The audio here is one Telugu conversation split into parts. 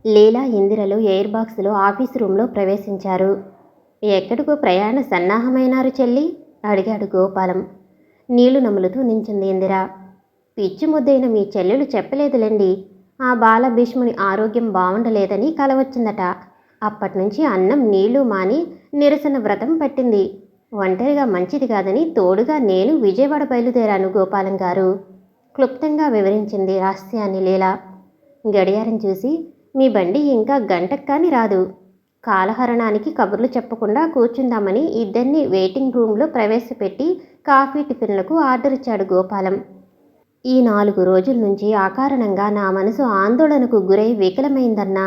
లీలా ఇందిరలు ఎయిర్ బాక్స్లో ఆఫీసు రూంలో ప్రవేశించారు. ఎక్కడికో ప్రయాణ సన్నాహమైనారు చెల్లి? అడిగాడు గోపాలం. నీళ్లు నములుతూ నించుంది ఇందిర. పిచ్చి ముద్దైన మీ చెల్లెలు చెప్పలేదులేండి. ఆ బాలభీష్ముని ఆరోగ్యం బావుండలేదని కల వచ్చిందట. అప్పట్నుంచి అన్నం నీళ్లు మాని నిరసన వ్రతం పట్టింది. ఒంటరిగా మంచిది కాదని తోడుగా నేను విజయవాడ బయలుదేరాను గోపాలం గారు. క్లుప్తంగా వివరించింది రహస్యాన్ని లీల. గడియారం చూసి మీ బండి ఇంకా గంటక్కాని రాదు. కాలహరణానికి కబుర్లు చెప్పకుండా కూర్చుందామని ఇద్దరిని వెయిటింగ్ రూంలో ప్రవేశపెట్టి కాఫీ టిఫిన్లకు ఆర్డర్ ఇచ్చాడు గోపాలం. ఈ 4 రోజుల నుంచి అకారణంగా నా మనసు ఆందోళనకు గురై వికలమైందన్నా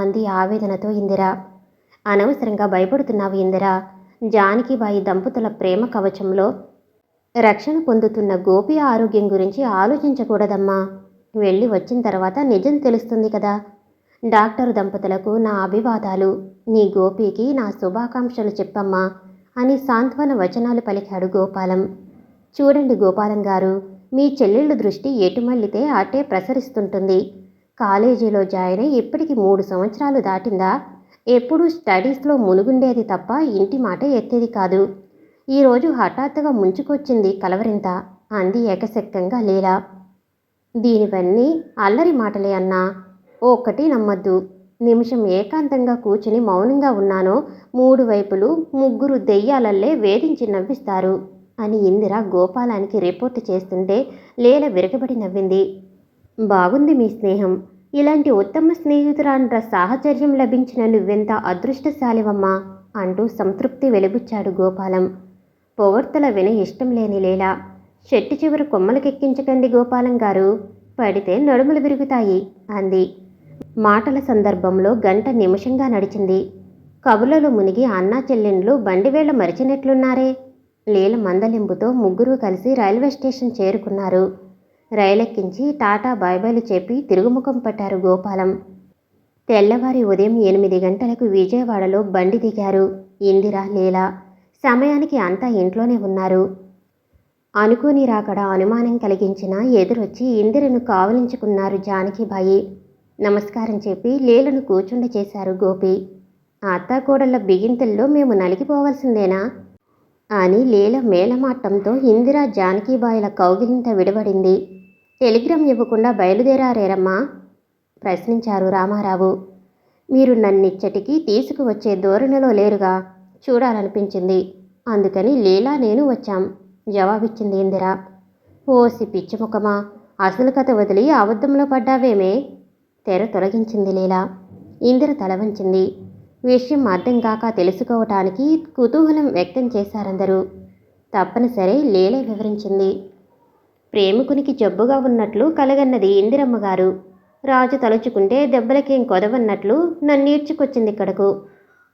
అంది ఆవేదనతో ఇందిర. అనవసరంగా భయపడుతున్నావు ఇందిర. జానకిబాయి దంపతుల ప్రేమ కవచంలో రక్షణ పొందుతున్న గోపి ఆరోగ్యం గురించి ఆలోచించకూడదమ్మా. వెళ్ళి వచ్చిన తర్వాత నిజం తెలుస్తుంది కదా. డాక్టరు దంపతులకు నా అభివాదాలు, నీ గోపికి నా శుభాకాంక్షలు చెప్పమ్మా అని సాంత్వన వచనాలు పలికాడు గోపాలం. చూడండి గోపాలం గారు, మీ చెల్లెళ్ళు దృష్టి ఎటు మళ్ళితే అటే ప్రసరిస్తుంటుంది. కాలేజీలో జాయిన్ అయి ఇప్పటికి 3 సంవత్సరాలు దాటిందా? ఎప్పుడూ స్టడీస్లో మునుగుండేది తప్ప ఇంటి మాట ఎత్తేది కాదు. ఈరోజు హఠాత్తుగా ముంచుకొచ్చింది కలవరింత అంది ఏకశక్తంగా లీల. దీనివన్నీ అల్లరి మాటలే అన్నా. ఒక్కటి నమ్మద్దు. నిమిషం ఏకాంతంగా కూర్చుని మౌనంగా ఉన్నానో 3 వైపులు 3 దెయ్యాలల్లే వేధించి నవ్విస్తారు అని ఇందిర గోపాలానికి రిపోర్టు చేస్తుంటే లీల విరగబడి నవ్వింది. బాగుంది మీ స్నేహం. ఇలాంటి ఉత్తమ స్నేహితురాండ్ర సాహచర్యం లభించిన నువ్వెంత అదృష్టశాలివమ్మా అంటూ సంతృప్తి వెలిబుచ్చాడు గోపాలం. పొగడ్తల విన ఇష్టం లేని లీల. చెట్టు చివరి కొమ్మలకెక్కించకండి గోపాలం గారు, పడితే నడుములు విరుగుతాయి అంది. మాటల సందర్భంలో గంట నిమిషంగా నడిచింది. కబుర్లలో మునిగి అన్నా చెల్లెండ్లు బండివేళ్ల మరిచినట్లున్నారే. లీల మందలింపుతో 3 కలిసి రైల్వే స్టేషన్ చేరుకున్నారు. రైలెక్కించి టాటా బాయ్బైలు చెప్పి తిరుగుముఖం పట్టారు గోపాలం. తెల్లవారి ఉదయం 8 గంటలకు విజయవాడలో బండి దిగారు ఇందిర, లీల. సమయానికి అంతా ఇంట్లోనే ఉన్నారు. అనుకోని రాకడ అనుమానం కలిగించినా ఎదురొచ్చి ఇందిరను కావలించుకున్నారు జానకిబాయి. నమస్కారం చెప్పి లీలను కూర్చుండ చేశారు గోపి. అత్తాకోడళ్ల బిగింతల్లో మేము నలిగిపోవాల్సిందేనా అని లీల మేళమాటంతో ఇందిర జానకిబాయిల కౌగిలింత విడబడింది. టెలిగ్రామ్ ఇవ్వకుండా బయలుదేరారేరమ్మా ప్రశ్నించారు రామారావు. మీరు నన్నిచ్చటికి తీసుకువచ్చే ధోరణిలో లేరుగా, చూడాలనిపించింది. అందుకని లీలా నేను వచ్చాం జవాబిచ్చింది ఇందిర. ఓసి పిచ్చిముఖమా, అసలు కథ వదిలి అబద్ధంలో పడ్డావేమే? తెర తొలగించింది లీల. ఇందిర తల వంచింది. విషయం అర్థం కాక తెలుసుకోవటానికి కుతూహలం వ్యక్తం చేశారందరూ. తప్పనిసరి లీలే వివరించింది. ప్రేమికునికి జబ్బుగా ఉన్నట్లు కలగన్నది ఇందిరమ్మగారు. రాజు తలుచుకుంటే దెబ్బలకేం కొదవన్నట్లు నన్నీడ్చుకొచ్చింది ఇక్కడకు.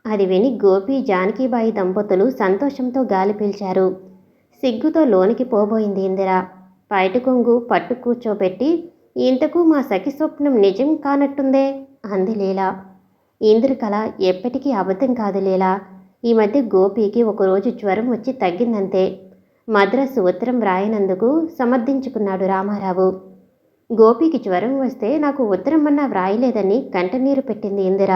అది విని గోపి జానకిబాయి దంపతులు సంతోషంతో గాలి పీల్చారు. సిగ్గుతో లోనికి పోబోయింది ఇందిర. పైట కొంగు పట్టు కూర్చోబెట్టి ఇంతకు మా సఖి స్వప్నం నిజం కానట్టుందే అంది లీల. ఇందిర కళ ఎప్పటికీ అబద్ధం కాదు లీల. ఈ మధ్య గోపికి ఒకరోజు జ్వరం వచ్చి తగ్గిందంతే. మద్రాసు ఉత్తరం వ్రాయనందుకు సమర్థించుకున్నాడు రామారావు. గోపికి జ్వరం వస్తే నాకు ఉత్తరం అన్నా వ్రాయలేదని కంటనీరు పెట్టింది ఇందిర.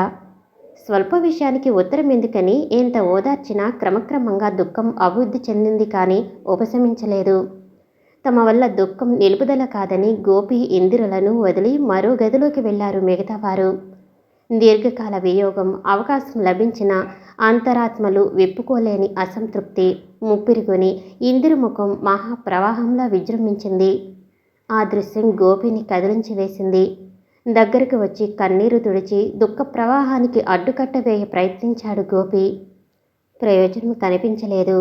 స్వల్ప విషయానికి ఉత్తరం ఎందుకని ఎంత ఓదార్చినా క్రమక్రమంగా దుఃఖం అభివృద్ధి చెందింది కానీ ఉపశమించలేదు. తమ వల్ల దుఃఖం నిలుపుదల కాదని గోపి ఇందిరలను వదిలి మరో గదిలోకి వెళ్లారు మిగతావారు. దీర్ఘకాల వియోగం, అవకాశం లభించిన అంతరాత్మలు విప్పుకోలేని అసంతృప్తి ముప్పిరికొని ఇందిర ముఖం మహాప్రవాహంలా విజృంభించింది. ఆ దృశ్యం గోపిని కదిలించి వేసింది. దగ్గరకు వచ్చి కన్నీరు తుడిచి దుఃఖ ప్రవాహానికి అడ్డుకట్ట వేయ ప్రయత్నించాడు గోపి. ప్రయోజనం కనిపించలేదు.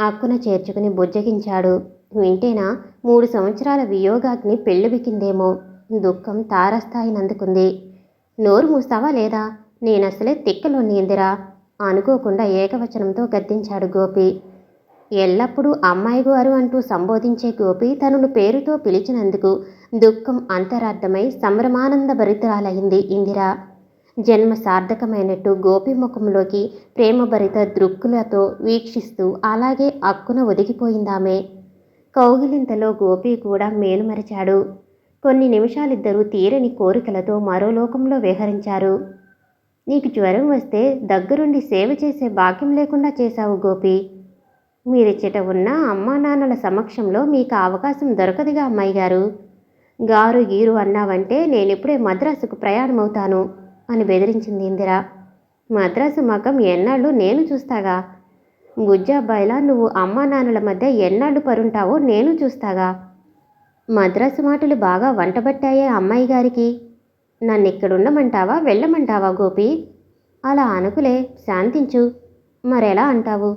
అక్కున చేర్చుకుని బుజ్జగించాడు. వింటేనా 3 సంవత్సరాల వియోగాగ్ని పెళ్ళుబికిందేమో. దుఃఖం తారస్థాయినందుకుంది. నోరు మూస్తావా లేదా? నేనసలే తిక్కలోని ఇందిరా అనుకోకుండా ఏకవచనంతో గద్దించాడు గోపి. ఎల్లప్పుడూ అమ్మాయి గారు అంటూ సంబోధించే గోపి తనను పేరుతో పిలిచినందుకు దుఃఖం అంతరార్థమై సంభ్రమానంద భరితురాలైంది ఇందిర. జన్మ సార్థకమైనట్టు గోపి ముఖంలోకి ప్రేమభరిత దృక్కులతో వీక్షిస్తూ అలాగే అక్కున ఒదిగిపోయిందామె. కౌగిలింతలో గోపి కూడా మేలుమరిచాడు. కొన్ని నిమిషాలిద్దరూ తీరని కోరికలతో మరో లోకంలో విహరించారు. నీకు జ్వరం వస్తే దగ్గరుండి సేవ చేసే భాగ్యం లేకుండా చేశావు గోపి. మీరిచ్చట ఉన్న అమ్మా నాన్నల సమక్షంలో మీకు అవకాశం దొరకదుగా అమ్మాయి గారు. గారు గీరు అన్నావంటే నేనిప్పుడే మద్రాసుకు ప్రయాణమవుతాను అని బెదిరించింది ఇందిర. మద్రాసు మకం ఎన్నాళ్ళు నేను చూస్తాగా. బుజ్జాబ్బాయిలా నువ్వు అమ్మా నాన్నల మధ్య ఎన్నాళ్ళు పరుంటావో నేను చూస్తాగా. మద్రాసు మాటలు బాగా వంటబట్టాయే అమ్మాయి గారికి. నన్నిక్కడుండమంటావా వెళ్ళమంటావా గోపి? అలా అనుకులే, శాంతించు. మరెలా అంటావు?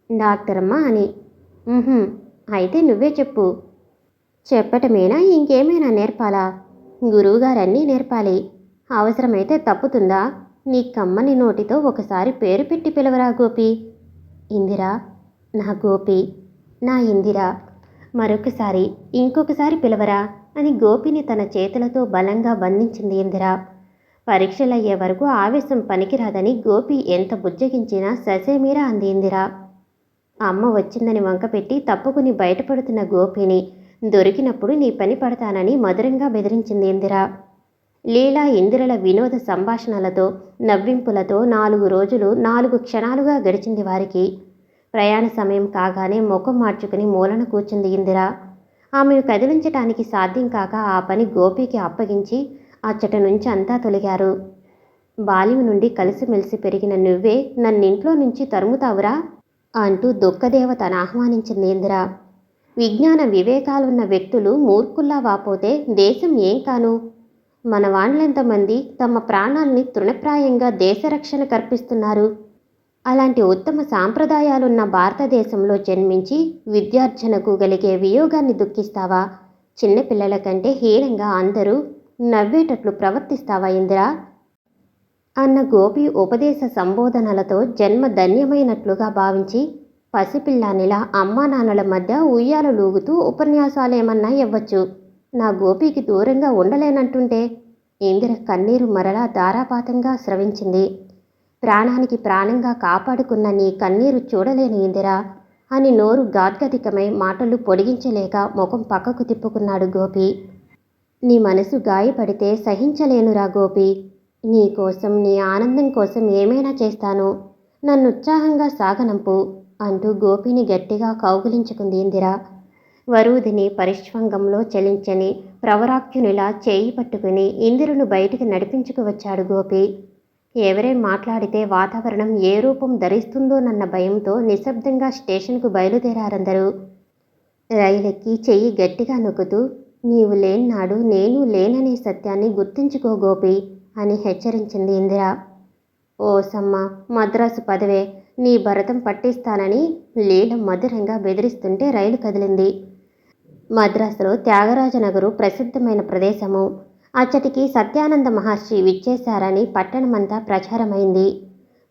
డాక్టరమ్మ అని. అయితే నువ్వే చెప్పు. చెప్పటమేనా ఇంకేమైనా నేర్పాలా? గురువుగారన్నీ నేర్పాలి. అవసరమైతే తప్పుతుందా? నీ కమ్మని నోటితో ఒకసారి పేరు పెట్టి పిలవరా గోపి. ఇందిరా, నా గోపి, నా ఇందిరా, మరొకసారి ఇంకొకసారి పిలవరా అని గోపిని తన చేతులతో బలంగా బంధించింది ఇందిర. పరీక్షలయ్యే వరకు ఆవేశం పనికిరాదని గోపి ఎంత బుజ్జగించినా ససేమీరా అంది ఇందిర. అమ్మ వచ్చిందని వంకపెట్టి తప్పుకుని బయటపడుతున్న గోపిని దొరికినప్పుడు నీ పని పడతానని మధురంగా బెదిరించింది ఇందిర. లీలా ఇందిరల వినోద సంభాషణలతో నవ్వింపులతో 4 రోజులు 4 క్షణాలుగా గడిచింది వారికి. ప్రయాణ సమయం కాగానే ముఖం మార్చుకుని మూలన కూర్చుంది ఇందిర. ఆమెను కదిలించటానికి సాధ్యం కాక ఆ పని గోపికి అప్పగించి అచ్చట నుంచి అంతా తొలిగారు. బాల్యం నుండి కలిసిమెలిసి పెరిగిన నువ్వే నన్నింట్లో నుంచి తరుముతావురా అంటూ దుఃఖదేవతను ఆహ్వానించింది ఇందిర. విజ్ఞాన వివేకాలున్న వ్యక్తులు మూర్ఖుల్లా వాపోతే దేశం ఏం కాను? మన వాళ్ళెంతమంది తమ ప్రాణాల్ని తృణప్రాయంగా దేశరక్షణ కల్పిస్తున్నారు. అలాంటి ఉత్తమ సాంప్రదాయాలున్న భారతదేశంలో జన్మించి విద్యార్జనకు కలిగే వియోగాన్ని దుఃఖిస్తావా? చిన్నపిల్లల కంటే హీనంగా అందరూ నవ్వేటట్లు ప్రవర్తిస్తావా ఇందిరా? అన్న గోపి ఉపదేశ సంబోధనలతో జన్మ ధన్యమైనట్లుగా భావించి పసిపిల్లానిలా అమ్మా నాన్నల మధ్య ఉయ్యాలలూగుతూ ఉపన్యాసాలేమన్నా ఇవ్వచ్చు. నా గోపికి దూరంగా ఉండలేనంటుంటే. ఇందిర కన్నీరు మరలా ధారాపాతంగా స్రవించింది. ప్రాణానికి ప్రాణంగా కాపాడుకున్న నీ కన్నీరు చూడలేను ఇందిరా అని నోరు గాద్గదికమై మాటలు పొడిగించలేక ముఖం పక్కకు తిప్పుకున్నాడు గోపి. నీ మనసు గాయపడితే సహించలేనురా గోపి. నీ కోసం, నీ ఆనందం కోసం ఏమైనా చేస్తాను. నన్నుత్సాహంగా సాగనంపు అంటూ గోపిని గట్టిగా కౌగిలించుకుంది ఇందిర. వరూధిని పరిష్వంగంలో చలించని ప్రవరాఖ్యునిలా చేయి పట్టుకుని ఇందిరను బయటికి నడిపించుకు వచ్చాడు గోపి. ఎవరేం మాట్లాడితే వాతావరణం ఏ రూపం ధరిస్తుందోనన్న భయంతో నిశ్శబ్దంగా స్టేషన్కు బయలుదేరారందరూ. రైలెక్కి చెయ్యి గట్టిగా నొక్కుతూ, నీవు లేన్నాడు నేను లేననే సత్యాన్ని గుర్తుంచుకో గోపి అని హెచ్చరించింది ఇందిర. ఓసమ్మ, మద్రాసు పదవే, నీ భరతం పట్టిస్తానని లీల మధురంగా బెదిరిస్తుంటే రైలు కదిలింది. మద్రాసులో త్యాగరాజనగరు ప్రసిద్ధమైన ప్రదేశము. అచ్చటికి సత్యానంద మహర్షి విచ్చేశారని పట్టణమంతా ప్రచారమైంది.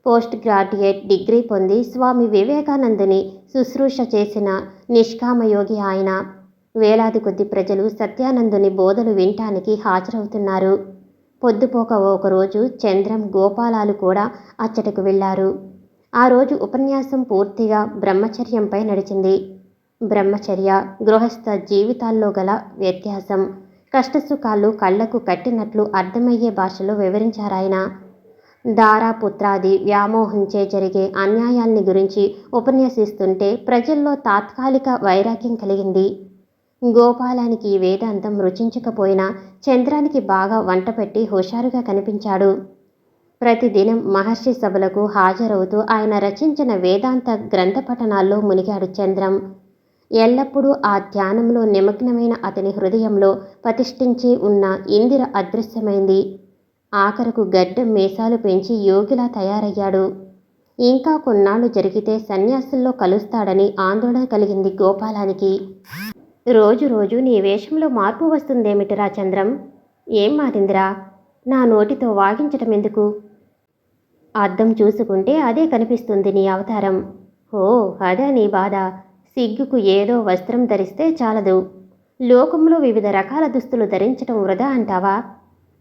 పోస్ట్ గ్రాడ్యుయేట్ డిగ్రీ పొంది స్వామి వివేకానందుని శుశ్రూష చేసిన నిష్కామయోగి ఆయన. వేలాది కొద్ది ప్రజలు సత్యానందుని బోధలు వినటానికి హాజరవుతున్నారు. పొద్దుపోక ఒకరోజు చంద్రం, గోపాలాలు కూడా అచ్చటకు వెళ్లారు. ఆ రోజు ఉపన్యాసం పూర్తిగా బ్రహ్మచర్యంపై నడిచింది. బ్రహ్మచర్య, గృహస్థ జీవితాల్లో గల వ్యత్యాసం, కష్టసుఖాలు కళ్లకు కట్టినట్లు అర్థమయ్యే భాషలో వివరించారాయన. దారాపుత్రాది వ్యామోహంచే జరిగే అన్యాయాల్ని గురించి ఉపన్యసిస్తుంటే ప్రజల్లో తాత్కాలిక వైరాగ్యం కలిగింది. గోపాలానికి ఈ వేదాంతం రుచించకపోయినా చంద్రానికి బాగా వంటపెట్టి హుషారుగా కనిపించాడు. ప్రతిదినం మహర్షి సభలకు హాజరవుతూ ఆయన రచించిన వేదాంత గ్రంథ పఠనాల్లో మునిగాడు చంద్రం. ఎల్లప్పుడూ ఆ ధ్యానంలో నిమగ్నమైన అతని హృదయంలో ప్రతిష్ఠించి ఉన్న ఇందిర అదృశ్యమైంది. ఆఖరకు గడ్డం మీసాలు పెంచి యోగిలా తయారయ్యాడు. ఇంకా కొన్నాళ్ళు జరిగితే సన్యాసుల్లో కలుస్తాడని ఆందోళన కలిగింది గోపాలానికి. రోజు రోజు నీ వేషంలో మార్పు వస్తుందేమిటిరా చంద్రం? ఏం మారిందిరా? నా నోటితో వాగించటం ఎందుకు? అద్దం చూసుకుంటే అదే కనిపిస్తుంది నీ అవతారం. ఓ, అదే నీ బాధ. సిగ్గుకు ఏదో వస్త్రం ధరిస్తే చాలదు. లోకంలో వివిధ రకాల దుస్తులు ధరించటం వృధా అంటావా?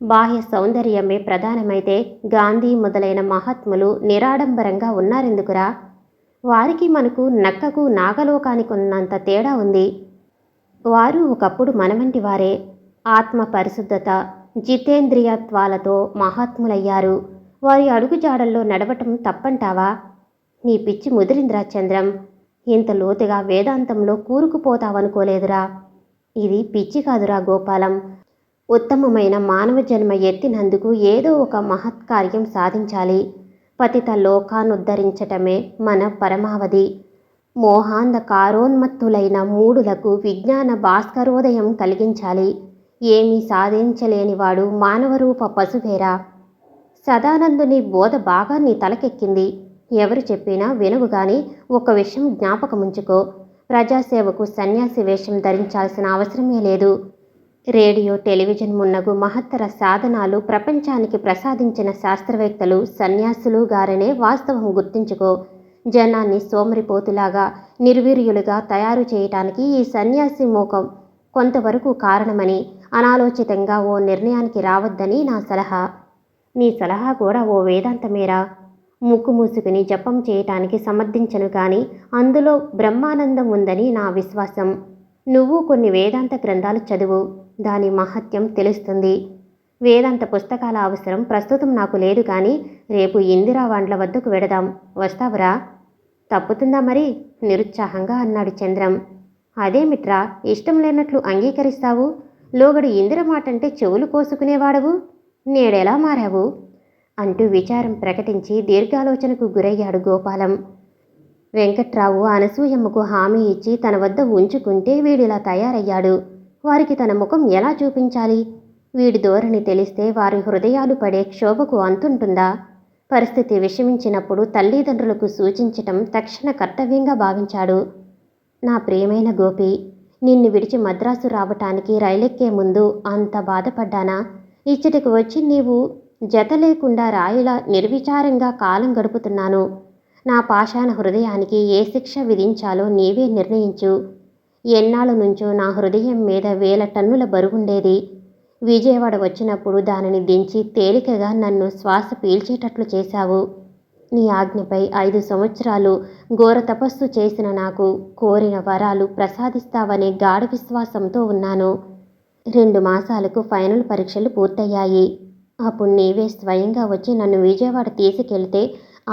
బాహ్య సౌందర్యమే ప్రధానమైతే గాంధీ మొదలైన మహాత్ములు నిరాడంబరంగా ఉన్నారెందుకురా? వారికి మనకు నక్కకు నాగలోకానికి ఉన్నంత తేడా ఉంది. వారు ఒకప్పుడు మనవంటి వారే. ఆత్మ పరిశుద్ధత, జితేంద్రియత్వాలతో మహాత్ములయ్యారు. వారి అడుగుజాడల్లో నడవటం తప్పంటావా? నీ పిచ్చి ముదిరిందిరా చంద్రం. ఇంత లోతుగా వేదాంతంలో కూరుకుపోతావనుకోలేదురా. ఇది పిచ్చి కాదురా గోపాలం. ఉత్తమమైన మానవ జన్మ ఎత్తినందుకు ఏదో ఒక మహత్కార్యం సాధించాలి. పతిత లోకానుద్ధరించటమే మన పరమావధి. మోహాంధకారోన్మత్తులైన మూఢులకు విజ్ఞాన భాస్కరోదయం కలిగించాలి. ఏమీ సాధించలేనివాడు మానవరూప పశువేరా. సదానందుని బోధ బాగా నీ తలకెక్కింది. ఎవరు చెప్పినా వినవు గాని ఒక విషయం జ్ఞాపకముంచుకో. ప్రజాసేవకు సన్యాసి వేషం ధరించాల్సిన అవసరమే లేదు. రేడియో, టెలివిజన్ మున్నగు మహత్తర సాధనాలు ప్రపంచానికి ప్రసాదించిన శాస్త్రవేత్తలు సన్యాసులు గారనే వాస్తవం గుర్తుంచుకో. జనాన్ని సోమరిపోతులాగా, నిర్వీర్యులుగా తయారు చేయటానికి ఈ సన్యాసి మోకం కొంతవరకు కారణమని అనాలోచితంగా ఓ నిర్ణయానికి రావద్దని నా సలహా. నీ సలహా కూడా ఓ వేదాంతమేరా. ముక్కు మూసుకుని జపం చేయటానికి సమర్థించను కానీ అందులో బ్రహ్మానందం ఉందని నా విశ్వాసం. నువ్వు కొన్ని వేదాంత గ్రంథాలు చదువు. దాని మహత్యం తెలుస్తుంది. వేదాంత పుస్తకాల అవసరం ప్రస్తుతం నాకు లేదు కానీ రేపు ఇందిరా వాండ్ల వద్దకు వెడదాం. వస్తావురా? తప్పుతుందా మరి? నిరుత్సాహంగా అన్నాడు చంద్రం. అదేమిట్రా ఇష్టం లేనట్లు అంగీకరిస్తావు? లోగడు ఇందిర మాటంటే చెవులు కోసుకునేవాడవు. నేడెలా మారావు? అంటూ విచారం ప్రకటించి దీర్ఘాలోచనకు గురయ్యాడు గోపాలం. వెంకట్రావు అనసూయమ్మకు హామీ ఇచ్చి తన వద్ద ఉంచుకుంటే వీడిలా తయారయ్యాడు. వారికి తన ముఖం ఎలా చూపించాలి? వీడి ధోరణి తెలిస్తే వారి హృదయాలు పడే క్షోభకు అంతుంటుందా? పరిస్థితి విషమించినప్పుడు తల్లిదండ్రులకు సూచించటం తక్షణ కర్తవ్యంగా భావించాడు. నా ప్రియమైన గోపి, నిన్ను విడిచి మద్రాసు రావటానికి రైలెక్కే ముందు అంత బాధపడ్డానా? ఇచ్చటికి వచ్చి నీవు జత లేకుండా రాయిలా నిర్విచారంగా కాలం గడుపుతున్నాను. నా పాషాణ హృదయానికి ఏ శిక్ష విధించాలో నీవే నిర్ణయించు. ఎన్నాళ్ళ నుంచో నా హృదయం మీద 1000 టన్నుల బరువుండేది. విజయవాడ వచ్చినప్పుడు దానిని దించి తేలికగా నన్ను శ్వాస పీల్చేటట్లు చేశావు. నీ ఆజ్ఞపై 5 సంవత్సరాలు ఘోర తపస్సు చేసిన నాకు కోరిన వరాలు ప్రసాదిస్తావనే గాఢ విశ్వాసంతో ఉన్నాను. 2 మాసాలకు ఫైనల్ పరీక్షలు పూర్తయ్యాయి. అప్పుడు నీవే స్వయంగా వచ్చి నన్ను విజయవాడ తీసుకెళ్తే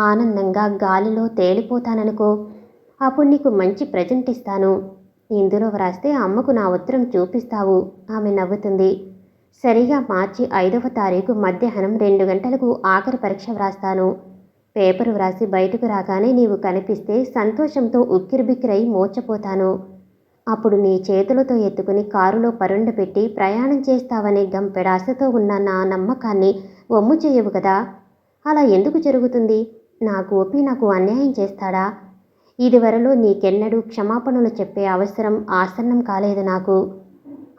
ఆనందంగా గాలిలో తేలిపోతాననుకో. అప్పుడు నీకు మంచి ప్రజెంట్ ఇస్తాను. ఇందులో వ్రాస్తే అమ్మకు నా ఉత్తరం చూపిస్తావు. ఆమె నవ్వుతుంది. సరిగా మార్చి 5వ తారీఖు మధ్యాహ్నం 2 గంటలకు ఆఖరి పరీక్ష వ్రాస్తాను. పేపరు వ్రాసి బయటకు రాగానే నీవు కనిపిస్తే సంతోషంతో ఉక్కిరిబిక్కిరై మూర్ఛపోతాను. అప్పుడు నీ చేతులతో ఎత్తుకుని కారులో పరుండబెట్టి ప్రయాణం చేస్తావనే గంపెడాశతో ఉన్న నా నమ్మకాన్ని వమ్ము చేయవు కదా. అలా ఎందుకు జరుగుతుంది? నా గోపి నాకు అన్యాయం చేస్తాడా? ఇదివరలో నీకెన్నడూ క్షమాపణలు చెప్పే అవసరం ఆసన్నం కాలేదు నాకు.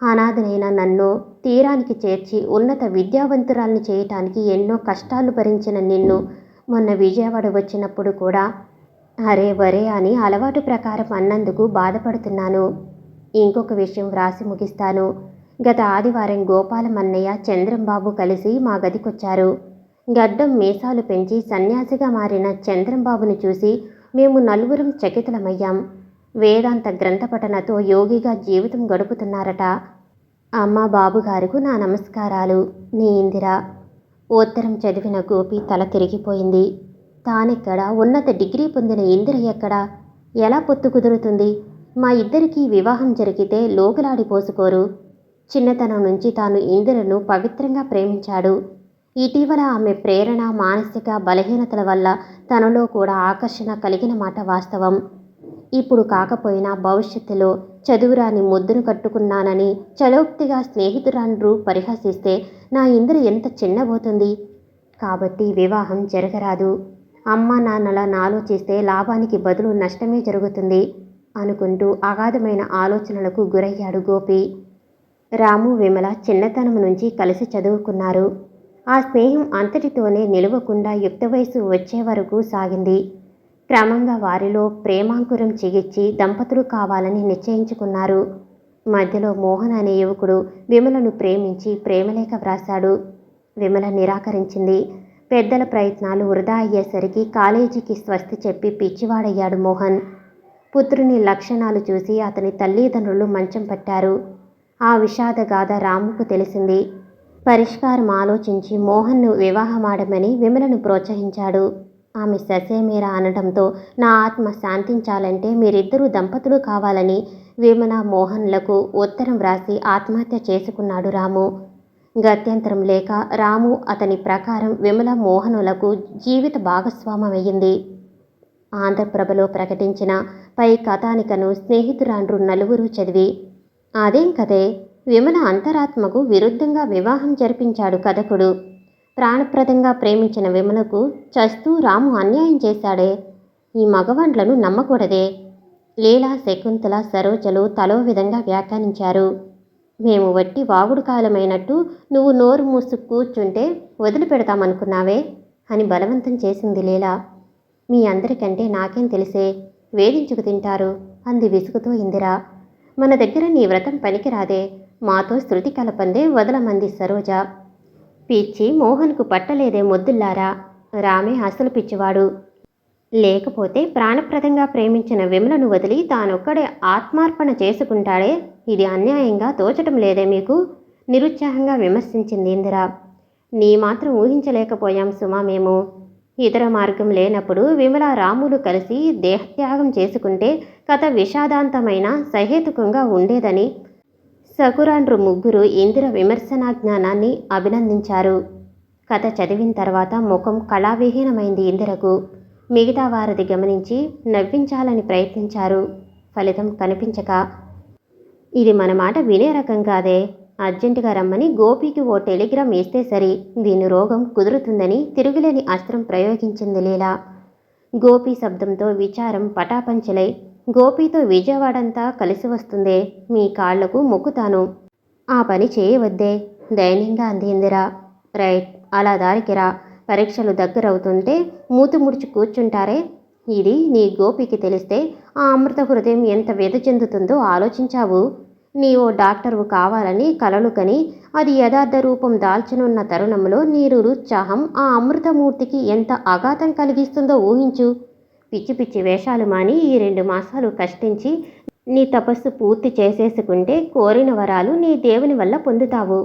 అనాథనైన నన్ను తీరానికి చేర్చి ఉన్నత విద్యావంతురాల్ని చేయటానికి ఎన్నో కష్టాలు భరించిన నిన్ను మొన్న విజయవాడ వచ్చినప్పుడు కూడా అరే వరే అని అలవాటు ప్రకారం అన్నందుకు బాధపడుతున్నాను. ఇంకొక విషయం వ్రాసి ముగిస్తాను. గత ఆదివారం గోపాలం అన్నయ్య, చంద్రంబాబు కలిసి మా గదికొచ్చారు. గడ్డం మీసాలు పెంచి సన్యాసిగా మారిన చంద్రంబాబుని చూసి మేము నలుగురం చకితులమయ్యాం. వేదాంత గ్రంథపఠనతో యోగిగా జీవితం గడుపుతున్నారట. అమ్మ బాబుగారుకు నా నమస్కారాలు. నీ ఇందిర. ఉత్తరం చదివిన గోపి తల తిరిగిపోయింది. తానెక్కడ? ఉన్నత డిగ్రీ పొందిన ఇందిర ఎక్కడా? ఎలా పొత్తు కుదురుతుంది? మా ఇద్దరికీ వివాహం జరిగితే లోకులాడిపోసుకోరు. చిన్నతనం నుంచి తాను ఇందిరను పవిత్రంగా ప్రేమించాడు. ఇటీవల ఆమె ప్రేరణ, మానసిక బలహీనతల వల్ల తనలో కూడా ఆకర్షణ కలిగిన మాట వాస్తవం. ఇప్పుడు కాకపోయినా భవిష్యత్తులో చదువురాని ముద్దును కట్టుకున్నానని చలోక్తిగా స్నేహితురాండ్రు పరిహసిస్తే నా ఇందిర ఎంత చిన్నబోతుంది. కాబట్టి వివాహం జరగరాదు. అమ్మా నాన్నలను ఆలోచిస్తే లాభానికి బదులు నష్టమే జరుగుతుంది అనుకుంటూ అగాధమైన ఆలోచనలకు గురయ్యాడు గోపి. రాము, విమల చిన్నతనం నుంచి కలిసి చదువుకున్నారు. ఆ స్నేహం అంతటితోనే నిలవకుండా యుక్త వయసు వచ్చే వరకు సాగింది. క్రమంగా వారిలో ప్రేమాంకురం చిగిర్చి దంపతులు కావాలని నిశ్చయించుకున్నారు. మధ్యలో మోహన్ అనే యువకుడు విమలను ప్రేమించి ప్రేమలేఖ వ్రాశాడు. విమల నిరాకరించింది. పెద్దల ప్రయత్నాలు వృధా అయ్యేసరికి కాలేజీకి స్వస్తి చెప్పి పిచ్చివాడయ్యాడు మోహన్. పుత్రుని లక్షణాలు చూసి అతని తల్లిదండ్రులు మంచం పట్టారు. ఆ విషాదగాథ రాముకు తెలిసింది. పరిష్కారం ఆలోచించి మోహన్ను వివాహమాడమని విమలను ప్రోత్సహించాడు. ఆమె ససేమీరా అనడంతో నా ఆత్మ శాంతించాలంటే మీరిద్దరూ దంపతులు కావాలని విమల మోహన్లకు ఉత్తరం వ్రాసి ఆత్మహత్య చేసుకున్నాడు రాము. గత్యంతరం లేక రాము అతని ప్రకారం విమల మోహనులకు జీవిత భాగస్వామయ్యింది. ఆంధ్రప్రభలో ప్రకటించిన పై కథానికను స్నేహితురాండ్రు నలుగురు చదివి, అదేం కదే, విమల అంతరాత్మకు విరుద్ధంగా వివాహం జరిపించాడు కథకుడు. ప్రాణప్రదంగా ప్రేమించిన విమలకు చస్తూ రాము అన్యాయం చేశాడే, ఈ మగవాండ్లను నమ్మకూడదే. లీలా, శకుంతల, సరోజలు తలో విధంగా వ్యాఖ్యానించారు. మేము వట్టి వాగుడు కాలమైనట్టు నువ్వు నోరు మూసు కూర్చుంటే వదిలిపెడతామనుకున్నావే అని బలవంతం చేసింది లీలా. మీ అందరికంటే నాకేం తెలిసే, వేధించుకు తింటారు అంది విసుగుతో ఇందిర. మన దగ్గర నీ వ్రతం పనికిరాదే, మాతో శృతి కలపందే వదలమంది సరోజ. పిచ్చి మోహన్కు పట్టలేదే మొద్దుల్లారా, రామే అసలు పిచ్చివాడు. లేకపోతే ప్రాణప్రదంగా ప్రేమించిన విమలను వదిలి తానొక్కడే ఆత్మార్పణ చేసుకుంటాడే, ఇది అన్యాయంగా తోచటం లేదే మీకు? నిరుత్సాహంగా విమర్శించింది ఇందిర. నీ మాత్రం ఊహించలేకపోయాం సుమా మేము. ఇతర మార్గం లేనప్పుడు విమల రాములు కలిసి దేహత్యాగం చేసుకుంటే కథ విషాదాంతమైన సహేతుకంగా ఉండేదని సకురాండ్రు ముగ్గురు ఇందిర విమర్శనా జ్ఞానాన్ని అభినందించారు. కథ చదివిన తర్వాత ముఖం కళావిహీనమైంది ఇందిరకు. మిగతా వారిది గమనించి నవ్వించాలని ప్రయత్నించారు. ఫలితం కనిపించక, ఇది మన మాట వినే రకం కాదే, అర్జెంటుగా రమ్మని గోపికి ఓ టెలిగ్రామ్ ఇస్తే సరి, దీని రోగం కుదురుతుందని తిరుగులేని అస్త్రం ప్రయోగించింది లీలా. గోపి శబ్దంతో విచారం పటాపంచలై, గోపితో విజయవాడంతా కలిసి వస్తుందే, మీ కాళ్లకు మొక్కుతాను, ఆ పని చేయవద్దే దయనీయంగా అంది ఇందిర. రైట్, అలా దారికిరా, పరీక్షలు దగ్గరవుతుంటే మూతు ముడుచు కూర్చుంటారే, ఇది నీ గోపికి తెలిస్తే ఆ అమృత హృదయం ఎంత వ్యధ చెందుతుందో ఆలోచించావు? నీవో డాక్టర్వు కావాలని కలలు కని అది యథార్థ రూపం దాల్చనున్న తరుణంలో నీ నిరుత్సాహం ఆ అమృతమూర్తికి ఎంత ఆఘాతం కలిగిస్తుందో ఊహించు. పిచ్చి పిచ్చి వేషాలు మాని ఈ 2 మాసాలు కష్టించి నీ తపస్సు పూర్తి చేసేసుకుంటే కోరిన వరాలు నీ దేవుని వల్ల పొందుతావు.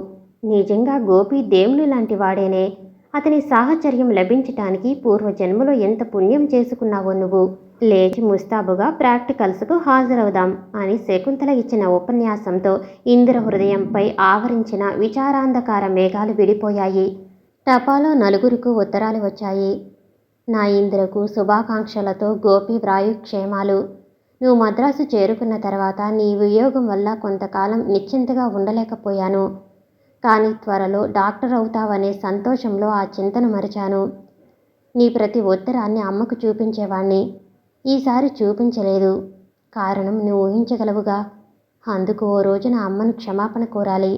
నిజంగా గోపి దేవుని లాంటి వాడేనే, అతని సాహచర్యం లభించటానికి పూర్వజన్మలో ఎంత పుణ్యం చేసుకున్నావో నువ్వు. లేచి ముస్తాబుగా ప్రాక్టికల్స్కు హాజరవుదాం అని శకుంతల ఇచ్చిన ఉపన్యాసంతో ఇందిర హృదయంపై ఆవరించిన విచారాంధకార మేఘాలు విడిపోయాయి. టపాలో 4 ఉత్తరాలు వచ్చాయి. నా ఇందిరకు శుభాకాంక్షలతో గోపి వ్రాయుక్షేమాలు. నువ్వు మద్రాసు చేరుకున్న తర్వాత నీ వియోగం వల్ల కొంతకాలం నిశ్చింతగా ఉండలేకపోయాను. కానీ త్వరలో డాక్టర్ అవుతావనే సంతోషంలో ఆ చింతను మరిచాను. నీ ప్రతి ఉత్తరాన్ని అమ్మకు చూపించేవాణ్ణి. ఈసారి చూపించలేదు. కారణం నువ్వు ఊహించగలవుగా. అందుకు ఓ రోజున అమ్మను క్షమాపణ కోరాలి.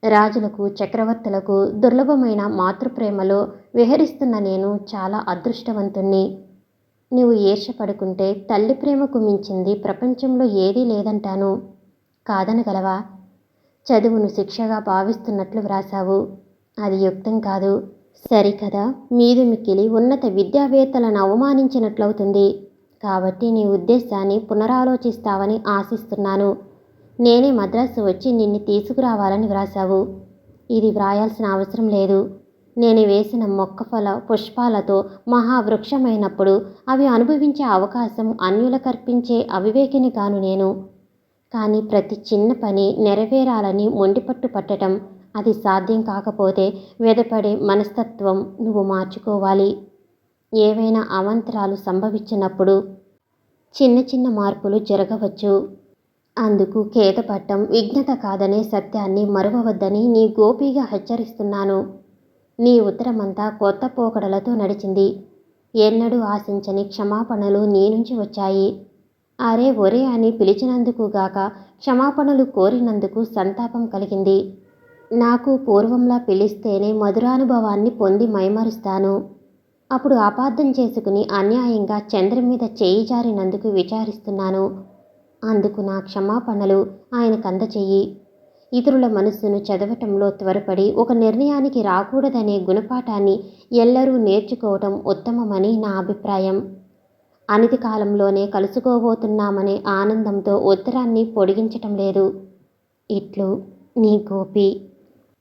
రాజులకు, చక్రవర్తులకు దుర్లభమైన మాతృప్రేమలో విహరిస్తున్న నేను చాలా అదృష్టవంతుణ్ణి. నువ్వు ఈర్ష్యపడుకుంటే తల్లి ప్రేమకు మించింది ప్రపంచంలో ఏదీ లేదంటాను. కాదనగలవా? చదువును శిక్షగా భావిస్తున్నట్లు వ్రాసావు. అది యుక్తం కాదు. సరికదా, మీదు మిక్కిలి ఉన్నత విద్యావేత్తలను అవమానించినట్లవుతుంది. కాబట్టి నీ ఉద్దేశాన్ని పునరాలోచిస్తావని ఆశిస్తున్నాను. నేనే మద్రాసు వచ్చి నిన్ను తీసుకురావాలని వ్రాసావు. ఇది వ్రాయాల్సిన అవసరం లేదు. నేను వేసిన మొక్కఫల పుష్పాలతో మహావృక్షమైనప్పుడు అవి అనుభవించే అవకాశం అన్యులకర్పించే అవివేకిని కాను నేను. కానీ ప్రతి చిన్న పని నెరవేరాలని మొండిపట్టు పట్టడం, అది సాధ్యం కాకపోతే వెదపడే మనస్తత్వం నువ్వు మార్చుకోవాలి. ఏవైనా అవాంతరాలు సంభవించినప్పుడు చిన్న చిన్న మార్పులు జరగవచ్చు. అందుకు ఖేదపట్టం విఘ్నత కాదనే సత్యాన్ని మరువవద్దని నీ గోపిగా హెచ్చరిస్తున్నాను. నీ ఉత్తరమంతా కొత్త పోకడలతో నడిచింది. ఎన్నడూ ఆశించని క్షమాపణలు నీ నుంచి వచ్చాయి. అరే ఒరే అని పిలిచినందుకు గాక క్షమాపణలు కోరినందుకు సంతాపం కలిగింది. నాకు పూర్వంలా పిలిస్తేనే మధురానుభవాన్ని పొంది మైమరుస్తాను. అప్పుడు అపార్థం చేసుకుని అన్యాయంగా చంద్రం మీద చేయి జారినందుకు విచారిస్తున్నాను. అందుకు నా క్షమాపణలు ఆయనకు అందచెయ్యి. ఇతరుల మనస్సును చదవటంలో త్వరపడి ఒక నిర్ణయానికి రాకూడదనే గుణపాఠాన్ని ఎల్లరూ నేర్చుకోవటం ఉత్తమమని నా అభిప్రాయం. అనతి కాలంలోనే కలుసుకోబోతున్నామనే ఆనందంతో ఉత్తరాన్ని పొడిగించటం లేదు. ఇట్లు నీ గోపి.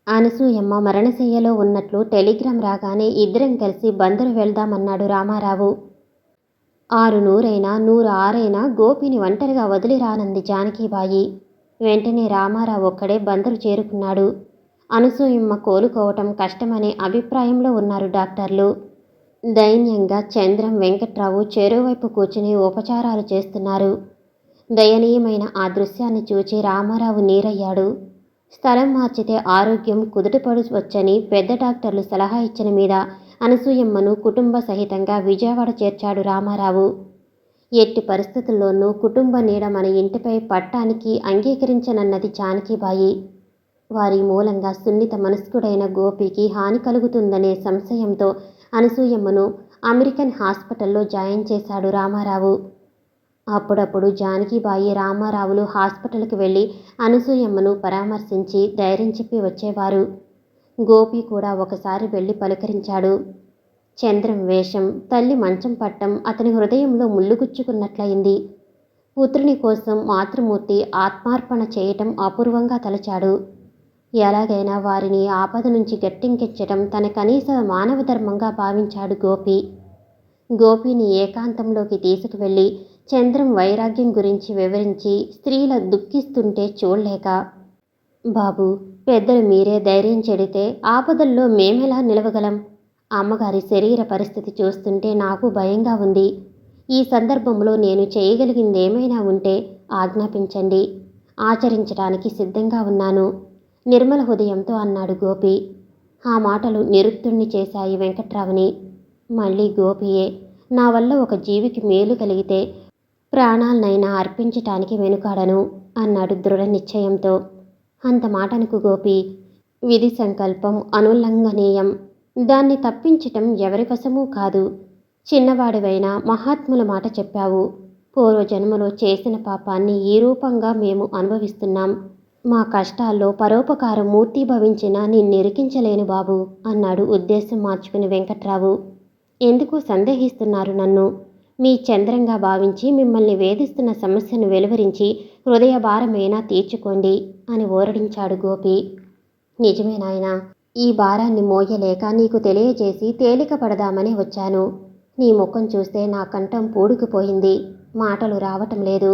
అనసూయమ్మ మరణశయ్యలో ఉన్నట్లు టెలిగ్రామ్ రాగానే ఇద్దరం కలిసి బందరు వెళ్దామన్నాడు రామారావు. 600 106 గోపిని ఒంటరిగా వదిలి రానంది జానకీబాయి. వెంటనే రామారావు ఒక్కడే బందరు చేరుకున్నాడు. అనసూయమ్మ కోలుకోవటం కష్టమనే అభిప్రాయంలో ఉన్నారు డాక్టర్లు. దైన్యంగా చంద్రం, వెంకట్రావు చెరోవైపు కూర్చుని ఉపచారాలు చేస్తున్నారు. దయనీయమైన ఆ దృశ్యాన్ని చూచి రామారావు నీరయ్యాడు. స్థలం మార్చితే ఆరోగ్యం కుదుటపడవచ్చని పెద్ద డాక్టర్లు సలహా ఇచ్చిన మీద అనసూయమ్మను కుటుంబ సహితంగా విజయవాడ చేర్చాడు రామారావు. ఎట్టి పరిస్థితుల్లోనూ కుటుంబ నీడ మన ఇంటిపై పట్టానికి అంగీకరించనన్నది జానకీబాయి. వారి మూలంగా సున్నిత మనస్కుడైన గోపికి హాని కలుగుతుందనే సంశయంతో అనసూయమ్మను అమెరికన్ హాస్పిటల్లో జాయిన్ చేశాడు రామారావు. అప్పుడప్పుడు జానకీబాయి, రామారావులు హాస్పిటల్కి వెళ్ళి అనసూయమ్మను పరామర్శించి ధైర్యం చెప్పి వచ్చేవారు. గోపి కూడా ఒకసారి వెళ్ళి పలకరించాడు. చంద్రం వేషం, తల్లి మంచం పట్టం అతని హృదయంలో ముళ్ళుగుచ్చుకున్నట్లయింది. పుత్రుని కోసం మాతృమూర్తి ఆత్మార్పణ చేయటం అపూర్వంగా తలచాడు. ఎలాగైనా వారిని ఆపద నుంచి గట్టెక్కించటం తన కనీస మానవ ధర్మంగా భావించాడు గోపి. గోపిని ఏకాంతంలోకి తీసుకువెళ్ళి చంద్రం వైరాగ్యం గురించి వివరించి స్త్రీల దుఃఖిస్తుంటే చూడలేక, బాబు, పెద్దలు మీరే ధైర్యం చెడితే ఆపదల్లో మేమెలా నిలవగలం? అమ్మగారి శరీర పరిస్థితి చూస్తుంటే నాకు భయంగా ఉంది. ఈ సందర్భంలో నేను చేయగలిగిందేమైనా ఉంటే ఆజ్ఞాపించండి. ఆచరించడానికి సిద్ధంగా ఉన్నాను నిర్మల హృదయంతో అన్నాడు గోపి. ఆ మాటలు నిరుత్తుణ్ణి చేశాయి వెంకట్రావుని. మళ్ళీ గోపియే, నా వల్ల ఒక జీవికి మేలు కలిగితే ప్రాణాలనైనా అర్పించటానికి వెనుకాడను అన్నాడు దృఢ నిశ్చయంతో. అంత మాటనుకు గోపి. విధి సంకల్పం అనుల్లంఘనీయం. దాన్ని తప్పించటం ఎవరి వశమూ కాదు. చిన్నవాడివైనా మహాత్ముల మాట చెప్పావు. పూర్వజన్మలో చేసిన పాపాన్ని ఈ రూపంగా మేము అనుభవిస్తున్నాం. మా కష్టాల్లో పరోపకారం మూర్తీభవించినా నిన్నిరికించలేను బాబు అన్నాడు ఉద్దేశం మార్చుకుని వెంకట్రావు. ఎందుకు సందేహిస్తున్నారు నన్ను? మీ చంద్రంగా భావించి మిమ్మల్ని వేధిస్తున్న సమస్యను వెలువరించి హృదయ భారమైనా తీర్చుకోండి అని ఓరడించాడు గోపి. నిజమే నాయనా, ఈ భారాన్ని మోయలేక నీకు తెలియజేసి తేలిక పడదామని వచ్చాను. నీ ముఖం చూస్తే నా కంఠం పూడుకుపోయింది. మాటలు రావటం లేదు.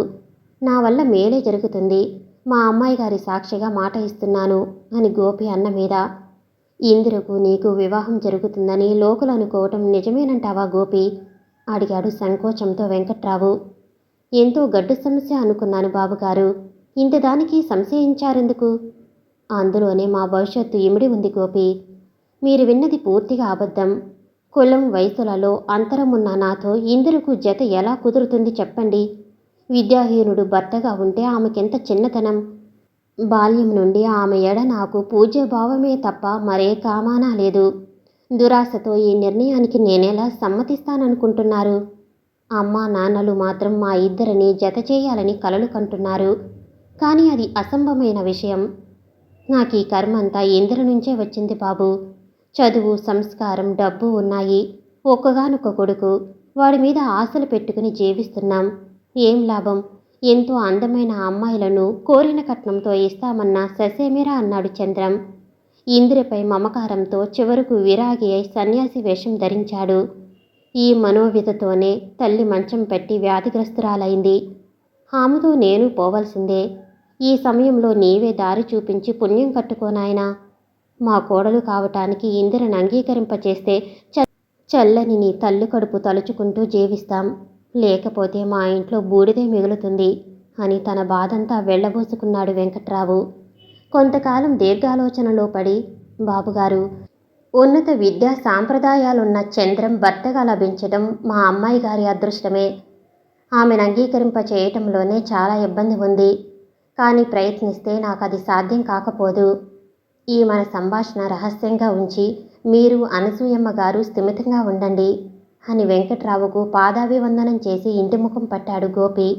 నా వల్ల మేలే జరుగుతుంది. మా అమ్మాయి గారి సాక్షిగా మాట ఇస్తున్నాను అని గోపి అన్న మీద, ఇందిరకు నీకు వివాహం జరుగుతుందని లోకులు అనుకోవటం నిజమేనంటావా గోపి అడిగాడు సంకోచంతో వెంకట్రావు. ఎంతో గడ్డు సమస్య అనుకున్నాను బాబుగారు. ఇంతదానికి సంశయించారెందుకు? అందులోనే మా భవిష్యత్తు ఇమిడి ఉంది గోపి. మీరు విన్నది పూర్తిగా అబద్ధం. కులం వయసులలో అంతరమున్న నాతో ఇందిరకు జత ఎలా కుదురుతుంది చెప్పండి? విద్యాహీనుడు భర్తగా ఉంటే ఆమెకెంత చిన్నతనం. బాల్యం నుండి ఆమె ఎడ నాకు పూజ్యభావమే తప్ప మరే కామానా లేదు. దురాశతో ఈ నిర్ణయానికి నేనెలా సమ్మతిస్తాననుకుంటున్నారు? అమ్మా నాన్నలు మాత్రం మా ఇద్దరిని జత చేయాలని కలలు కంటున్నారు. కానీ అది అసంభవమైన విషయం. నాకు ఈ కర్మంతా ఇంద్ర నుంచే వచ్చింది బాబు. చదువు, సంస్కారం, డబ్బు ఉన్నాయి. ఒక్కగానొక్క కొడుకు. వాడి మీద ఆశలు పెట్టుకుని జీవిస్తున్నాం. ఏం లాభం? ఎంతో అందమైన అమ్మాయిలను కోరిన కట్నంతో ఇస్తామన్నా ససేమిరా అన్నాడు చంద్రం. ఇందిరపై మమకారంతో చివరకు విరాగి అయి సన్యాసి వేషం ధరించాడు. ఈ మనోవ్యతతోనే తల్లి మంచం పెట్టి వ్యాధిగ్రస్తురాలైంది. ఆమెతో నేను పోవలసిందే. ఈ సమయంలో నీవే దారి చూపించి పుణ్యం కట్టుకోనాయనా. మా కోడలు కావటానికి ఇందిరను అంగీకరింపచేస్తే చల్లని నీ తల్లి కడుపు తలుచుకుంటూ జీవిస్తాం. లేకపోతే మా ఇంట్లో బూడిదే మిగులుతుంది అని తన బాధంతా వెళ్ళబోసుకున్నాడు వెంకట్రావు. కొంతకాలం దీర్ఘాలోచనలో పడి, బాబుగారు, ఉన్నత విద్యా సాంప్రదాయాలున్న చంద్రం భర్తగా లభించడం మా అమ్మాయి గారి అదృష్టమే. ఆమెను అంగీకరింప చేయటంలోనే చాలా ఇబ్బంది ఉంది. కానీ ప్రయత్నిస్తే నాకు అది సాధ్యం కాకపోదు. ఈ మన సంభాషణ రహస్యంగా ఉంచి మీరు అనసూయమ్మ గారు స్థిమితంగా ఉండండి అని వెంకట్రావుకు పాదాభివందనం చేసి ఇంటి ముఖం పట్టాడు గోపి.